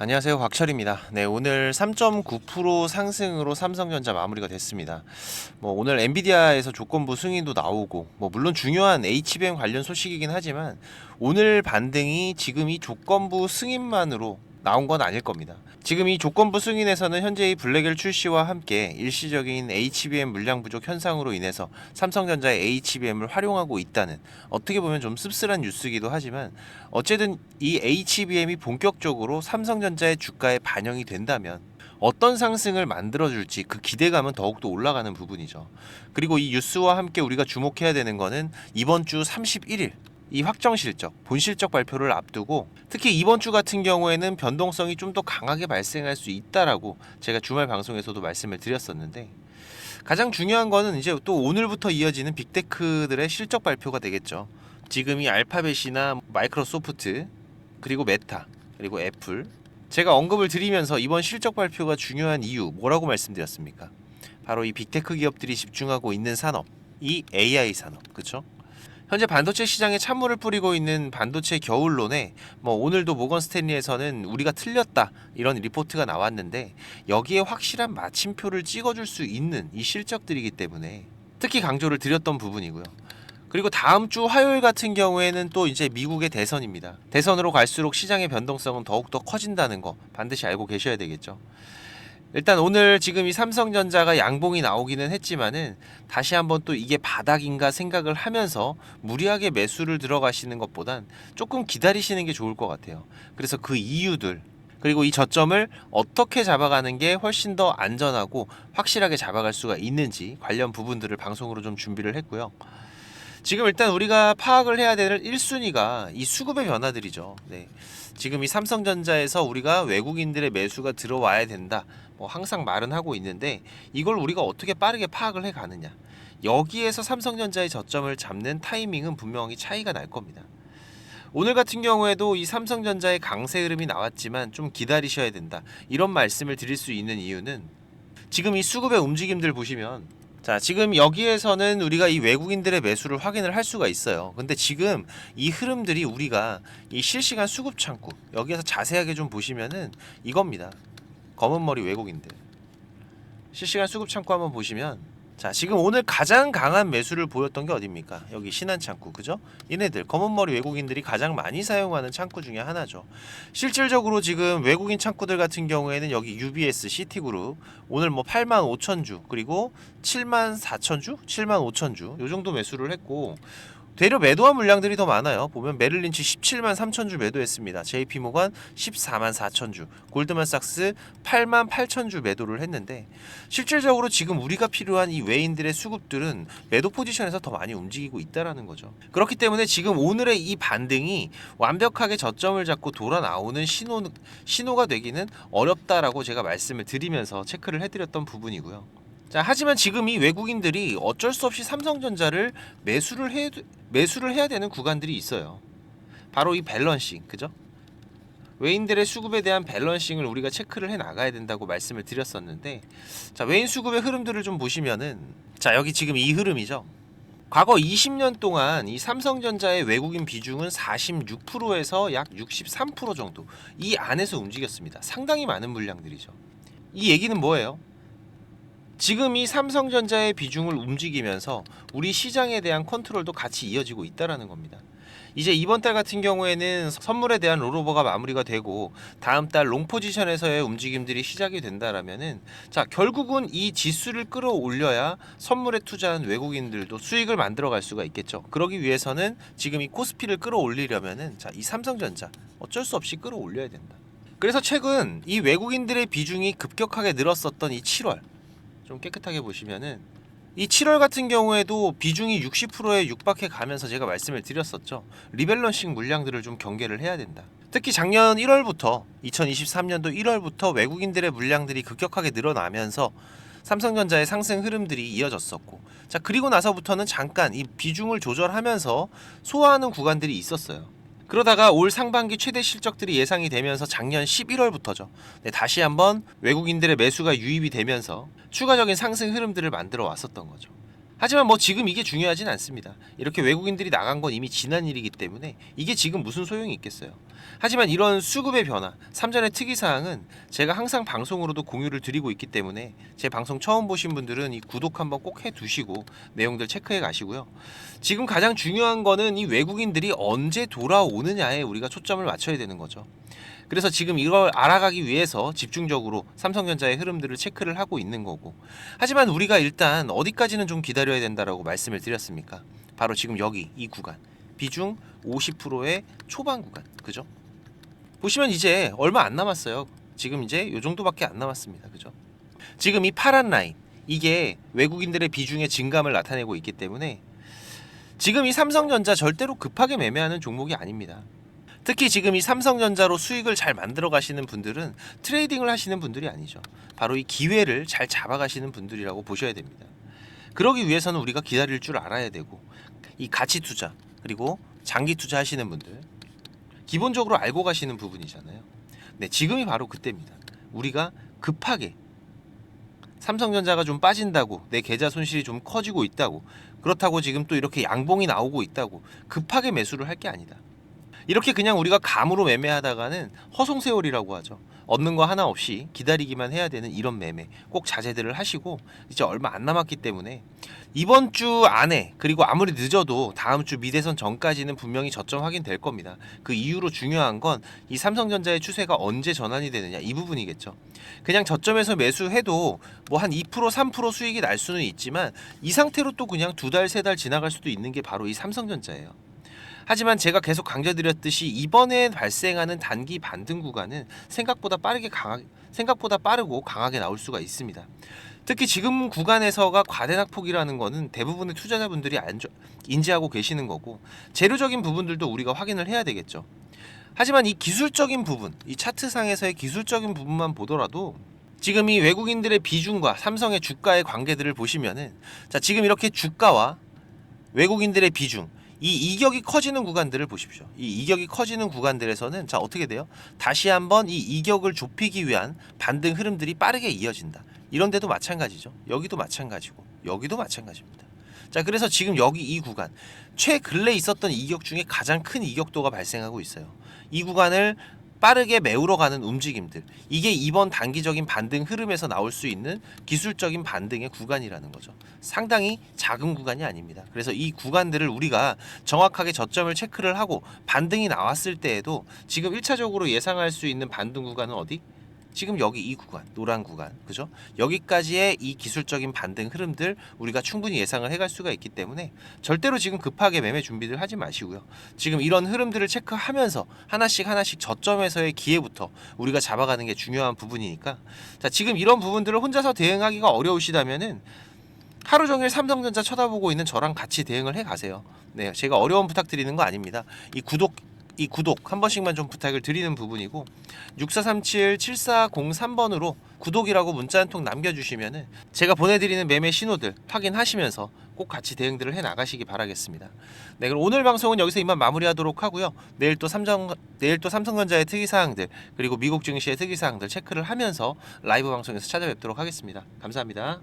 안녕하세요, 곽철입니다. 네, 오늘 3.9% 상승으로 삼성전자 마무리가 됐습니다. 오늘 엔비디아에서 조건부 승인도 나오고, 물론 중요한 HBM 관련 소식이긴 하지만 오늘 반등이 지금 이 조건부 승인만으로 나온 건 아닐 겁니다. 지금 이 조건부 승인에서는 현재 이 블랙엘 출시와 함께 일시적인 HBM 물량 부족 현상으로 인해서 삼성전자의 HBM을 활용하고 있다는, 어떻게 보면 좀 씁쓸한 뉴스이기도 하지만 어쨌든 이 HBM이 본격적으로 삼성전자의 주가에 반영이 된다면 어떤 상승을 만들어줄지 그 기대감은 더욱더 올라가는 부분이죠. 그리고 이 뉴스와 함께 우리가 주목해야 되는 거는 이번 주 31일 이 확정 실적, 본 실적 발표를 앞두고 특히 이번 주 같은 경우에는 변동성이 좀 더 강하게 발생할 수 있다라고 제가 주말 방송에서도 말씀을 드렸었는데, 가장 중요한 거는 이제 또 오늘부터 이어지는 빅테크들의 실적 발표가 되겠죠. 지금 이 알파벳이나 마이크로소프트, 그리고 메타, 그리고 애플, 제가 언급을 드리면서 이번 실적 발표가 중요한 이유 뭐라고 말씀드렸습니까? 바로 이 빅테크 기업들이 집중하고 있는 산업, 이 AI 산업, 그렇죠? 현재 반도체 시장에 찬물을 뿌리고 있는 반도체 겨울론에 오늘도 모건 스탠리에서는 우리가 틀렸다 이런 리포트가 나왔는데, 여기에 확실한 마침표를 찍어줄 수 있는 이 실적들이기 때문에 특히 강조를 드렸던 부분이고요. 그리고 다음 주 화요일 같은 경우에는 또 이제 미국의 대선입니다. 대선으로 갈수록 시장의 변동성은 더욱더 커진다는 거 반드시 알고 계셔야 되겠죠. 일단 오늘 지금 이 삼성전자가 양봉이 나오기는 했지만은 다시 한번 또 이게 바닥인가 생각을 하면서 무리하게 매수를 들어가시는 것보단 조금 기다리시는 게 좋을 것 같아요. 그래서 그 이유들, 그리고 이 저점을 어떻게 잡아가는 게 훨씬 더 안전하고 확실하게 잡아갈 수가 있는지 관련 부분들을 방송으로 좀 준비를 했고요. 지금 일단 우리가 파악을 해야 될 1순위가 이 수급의 변화들이죠. 네. 지금 이 삼성전자에서 우리가 외국인들의 매수가 들어와야 된다, 항상 말은 하고 있는데 이걸 우리가 어떻게 빠르게 파악을 해 가느냐, 여기에서 삼성전자의 저점을 잡는 타이밍은 분명히 차이가 날 겁니다. 오늘 같은 경우에도 이 삼성전자의 강세 흐름이 나왔지만 좀 기다리셔야 된다, 이런 말씀을 드릴 수 있는 이유는 지금 이 수급의 움직임들 보시면, 자, 지금 여기에서는 우리가 이 외국인들의 매수를 확인을 할 수가 있어요. 근데 지금 이 흐름들이 우리가 이 실시간 수급 창구, 여기에서 자세하게 좀 보시면은 이겁니다. 검은 머리 외국인들. 실시간 수급 창구 한번 보시면, 자, 지금 오늘 가장 강한 매수를 보였던 게 어딥니까? 여기 신한 창구, 그죠? 얘네들 검은 머리 외국인들이 가장 많이 사용하는 창구 중에 하나죠. 실질적으로 지금 외국인 창구들 같은 경우에는 여기 UBS, 시티그룹 오늘 85,000주, 그리고 74,000주, 75,000주 요 정도 매수를 했고, 되려 매도한 물량들이 더 많아요. 보면 메릴린치 173,000주 매도했습니다. JP모건 144,000주, 골드만삭스 88,000주 매도를 했는데, 실질적으로 지금 우리가 필요한 이 외인들의 수급들은 매도 포지션에서 더 많이 움직이고 있다라는 거죠. 그렇기 때문에 지금 오늘의 이 반등이 완벽하게 저점을 잡고 돌아 나오는 신호가 되기는 어렵다라고 제가 말씀을 드리면서 체크를 해드렸던 부분이고요. 자, 하지만 지금 이 외국인들이 어쩔 수 없이 삼성전자를 매수를 해야 되는 구간들이 있어요. 바로 이 밸런싱, 그죠? 외인들의 수급에 대한 밸런싱을 우리가 체크를 해 나가야 된다고 말씀을 드렸었는데, 자, 외인 수급의 흐름들을 좀 보시면은, 자, 여기 지금 이 흐름이죠. 과거 20년 동안 이 삼성전자의 외국인 비중은 46%에서 약 63% 정도 이 안에서 움직였습니다. 상당히 많은 물량들이죠. 이 얘기는 뭐예요? 지금 이 삼성전자의 비중을 움직이면서 우리 시장에 대한 컨트롤도 같이 이어지고 있다라는 겁니다. 이제 이번 달 같은 경우에는 선물에 대한 롤오버가 마무리가 되고 다음 달 롱 포지션에서의 움직임들이 시작이 된다라면은, 자, 결국은 이 지수를 끌어올려야 선물에 투자한 외국인들도 수익을 만들어갈 수가 있겠죠. 그러기 위해서는 지금 이 코스피를 끌어올리려면은, 자, 이 삼성전자 어쩔 수 없이 끌어올려야 된다. 그래서 최근 이 외국인들의 비중이 급격하게 늘었었던 이 7월, 좀 깨끗하게 보시면은 이 7월 같은 경우에도 비중이 60%에 육박해 가면서 제가 말씀을 드렸었죠. 리밸런싱 물량들을 좀 경계를 해야 된다. 특히 작년 1월부터 2023년도 1월부터 외국인들의 물량들이 급격하게 늘어나면서 삼성전자의 상승 흐름들이 이어졌었고, 자, 그리고 나서부터는 잠깐 이 비중을 조절하면서 소화하는 구간들이 있었어요. 그러다가 올 상반기 최대 실적들이 예상이 되면서 작년 11월부터죠. 네, 다시 한번 외국인들의 매수가 유입이 되면서 추가적인 상승 흐름들을 만들어 왔었던 거죠. 하지만 지금 이게 중요하진 않습니다. 이렇게 외국인들이 나간 건 이미 지난 일이기 때문에 이게 지금 무슨 소용이 있겠어요. 하지만 이런 수급의 변화, 삼전의 특이사항은 제가 항상 방송으로도 공유를 드리고 있기 때문에 제 방송 처음 보신 분들은 이 구독 한번 꼭 해두시고 내용들 체크해 가시고요. 지금 가장 중요한 거는 이 외국인들이 언제 돌아오느냐에 우리가 초점을 맞춰야 되는 거죠. 그래서 지금 이걸 알아가기 위해서 집중적으로 삼성전자의 흐름들을 체크를 하고 있는 거고, 하지만 우리가 일단 어디까지는 좀 기다려야 된다라고 말씀을 드렸습니까? 바로 지금 여기 이 구간, 비중 50%의 초반 구간, 그죠? 보시면 이제 얼마 안 남았어요. 지금 이제 요 정도밖에 안 남았습니다. 그죠? 지금 이 파란 라인, 이게 외국인들의 비중의 증감을 나타내고 있기 때문에 지금 이 삼성전자 절대로 급하게 매매하는 종목이 아닙니다. 특히 지금 이 삼성전자로 수익을 잘 만들어 가시는 분들은 트레이딩을 하시는 분들이 아니죠. 바로 이 기회를 잘 잡아가시는 분들이라고 보셔야 됩니다. 그러기 위해서는 우리가 기다릴 줄 알아야 되고, 이 가치 투자 그리고 장기 투자 하시는 분들 기본적으로 알고 가시는 부분이잖아요. 네, 지금이 바로 그때입니다. 우리가 급하게 삼성전자가 좀 빠진다고, 내 계좌 손실이 좀 커지고 있다고, 그렇다고 지금 또 이렇게 양봉이 나오고 있다고 급하게 매수를 할 게 아니다. 이렇게 그냥 우리가 감으로 매매하다가는 허송세월이라고 하죠. 얻는 거 하나 없이 기다리기만 해야 되는 이런 매매 꼭 자제들을 하시고, 이제 얼마 안 남았기 때문에 이번 주 안에, 그리고 아무리 늦어도 다음 주 미대선 전까지는 분명히 저점 확인될 겁니다. 그 이후로 중요한 건 이 삼성전자의 추세가 언제 전환이 되느냐, 이 부분이겠죠. 그냥 저점에서 매수해도 뭐 한 2% 3% 수익이 날 수는 있지만 이 상태로 또 그냥 2달 3달 지나갈 수도 있는 게 바로 이 삼성전자예요. 하지만 제가 계속 강조드렸듯이 이번에 발생하는 단기 반등 구간은 생각보다 빠르고 강하게 나올 수가 있습니다. 특히 지금 구간에서가 과대낙폭이라는 거는 대부분의 투자자분들이 인지하고 계시는 거고, 재료적인 부분들도 우리가 확인을 해야 되겠죠. 하지만 이 기술적인 부분, 이 차트상에서의 기술적인 부분만 보더라도 지금 이 외국인들의 비중과 삼성의 주가의 관계들을 보시면은, 자, 지금 이렇게 주가와 외국인들의 비중, 이 이격이 커지는 구간들을 보십시오. 이 이격이 커지는 구간들에서는 자, 어떻게 돼요? 다시 한번 이 이격을 좁히기 위한 반등 흐름들이 빠르게 이어진다. 이런 데도 마찬가지죠. 여기도 마찬가지고 여기도 마찬가지입니다. 자, 그래서 지금 여기 이 구간, 최근래 있었던 이격 중에 가장 큰 이격도가 발생하고 있어요. 이 구간을 빠르게 메우러 가는 움직임들, 이게 이번 단기적인 반등 흐름에서 나올 수 있는 기술적인 반등의 구간이라는 거죠. 상당히 작은 구간이 아닙니다. 그래서 이 구간들을 우리가 정확하게 저점을 체크를 하고 반등이 나왔을 때에도 지금 1차적으로 예상할 수 있는 반등 구간은 어디? 지금 여기 이 구간, 노란 구간, 그죠? 여기까지의 이 기술적인 반등 흐름들 우리가 충분히 예상을 해갈 수가 있기 때문에 절대로 지금 급하게 매매 준비들 하지 마시고요. 지금 이런 흐름들을 체크하면서 하나씩 저점에서의 기회부터 우리가 잡아가는 게 중요한 부분이니까, 자, 지금 이런 부분들을 혼자서 대응하기가 어려우시다면은 하루 종일 삼성전자 쳐다보고 있는 저랑 같이 대응을 해 가세요. 네, 제가 어려운 부탁드리는 거 아닙니다. 이 구독 한 번씩만 좀 부탁을 드리는 부분이고, 6437-7403번으로 구독이라고 문자 한 통 남겨주시면은 제가 보내드리는 매매 신호들 확인하시면서 꼭 같이 대응들을 해 나가시기 바라겠습니다. 네, 그럼 오늘 방송은 여기서 이만 마무리하도록 하고요. 내일 또 삼성전자의 특이사항들, 그리고 미국 증시의 특이사항들 체크를 하면서 라이브 방송에서 찾아뵙도록 하겠습니다. 감사합니다.